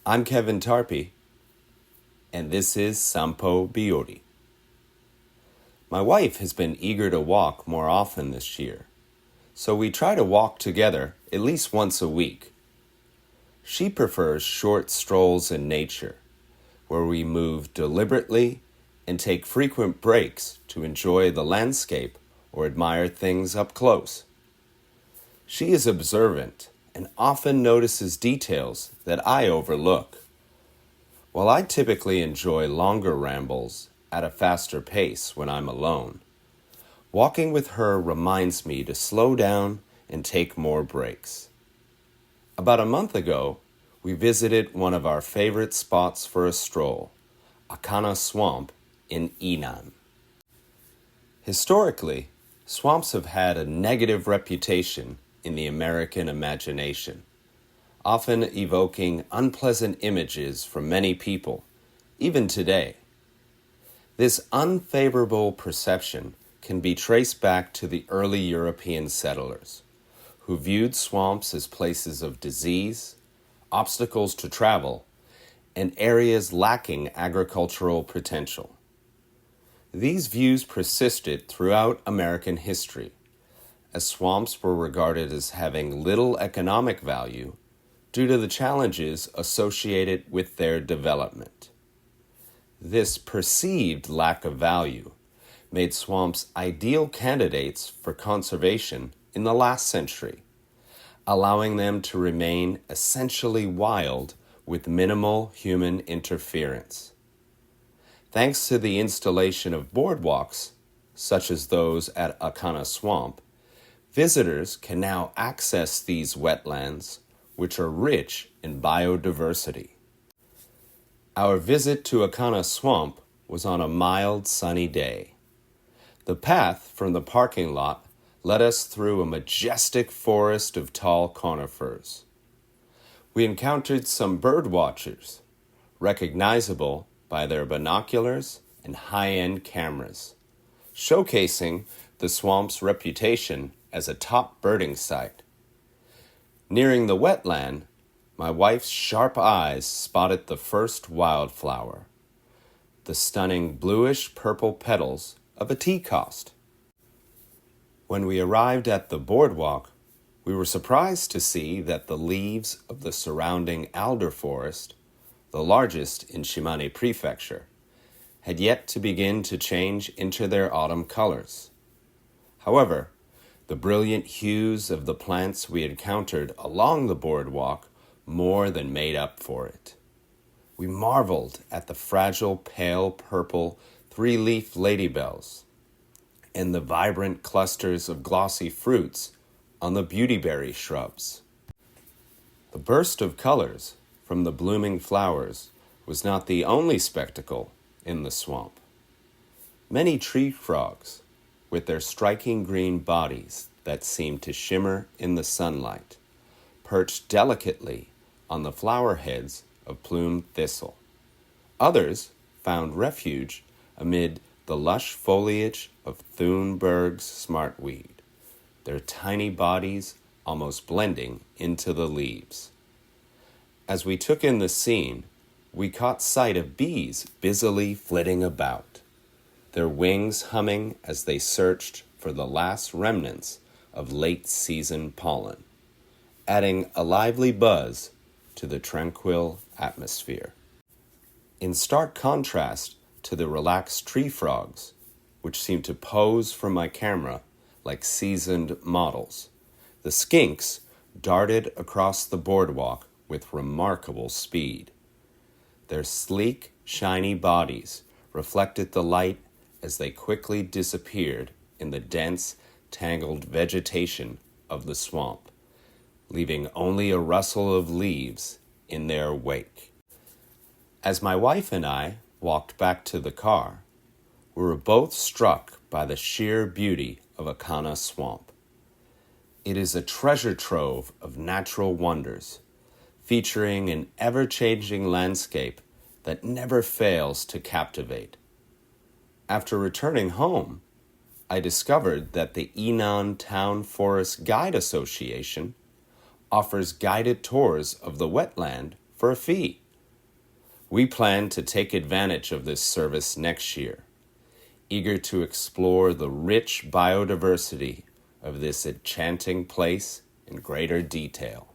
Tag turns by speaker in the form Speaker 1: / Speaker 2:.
Speaker 1: I'm Kevin Tarpey, and this is散歩日和. My wife has been eager to walk more often this year, so we try to walk together at least once a week. She prefers short strolls in nature, where we move deliberately and take frequent breaks to enjoy the landscape or admire things up close. She is observant and often notices details that I overlook. While I typically enjoy longer rambles at a faster pace when I'm alone, walking with her reminds me to slow down and take more breaks. About a month ago, we visited one of our favorite spots for a stroll,赤名Swamp in Innan. Historically, swamps have had a negative reputation in the American imagination, often evoking unpleasant images from many people, even today. This unfavorable perception can be traced back to the early European settlers, who viewed swamps as places of disease, obstacles to travel, and areas lacking agricultural potential. These views persisted throughout American history, as swamps were regarded as having little economic value due to the challenges associated with their development. This perceived lack of value made swamps ideal candidates for conservation in the last century, allowing them to remain essentially wild with minimal human interference. Thanks to the installation of boardwalks, such as those at赤名Swamp, visitors can now access these wetlands, which are rich in biodiversity. Our visit to赤名Swamp was on a mild, sunny day. The path from the parking lot led us through a majestic forest of tall conifers. We encountered some bird watchers, recognizable by their binoculars and high-end cameras, showcasing the swamp's reputation as a top birding site. Nearing the wetland, my wife's sharp eyes spotted the first wildflower, the stunning bluish-purple petals of a tea cost. When we arrived at the boardwalk, we were surprised to see that the leaves of the surrounding alder forest, the largest in Shimane Prefecture, had yet to begin to change into their autumn colors. However, the brilliant hues of the plants we encountered along the boardwalk more than made up for it. We marveled at the fragile pale purple three-leaf ladybells and the vibrant clusters of glossy fruits on the beautyberry shrubs. The burst of colors from the blooming flowers was not the only spectacle in the swamp. Many tree frogs, with their striking green bodies that seemed to shimmer in the sunlight, perched delicately on the flower heads of plumed thistle. Others found refuge amid the lush foliage of Thunberg's smartweed, their tiny bodies almost blending into the leaves. As we took in the scene, we caught sight of bees busily flitting about, their wings humming as they searched for the last remnants of late-season pollen, adding a lively buzz to the tranquil atmosphere. In stark contrast to the relaxed tree frogs, which seemed to pose for my camera like seasoned models, the skinks darted across the boardwalk with remarkable speed. Their sleek, shiny bodies reflected the light as they quickly disappeared in the dense, tangled vegetation of the swamp, leaving only a rustle of leaves in their wake. As my wife and I walked back to the car, we were both struck by the sheer beauty of赤名Swamp. It is a treasure trove of natural wonders, featuring an ever-changing landscape that never fails to captivate. After returning home, I discovered that the Innan Town Forest Guide Association offers guided tours of the wetland for a fee We plan to take advantage of this service next year, eager to explore the rich biodiversity of this enchanting place in greater detail.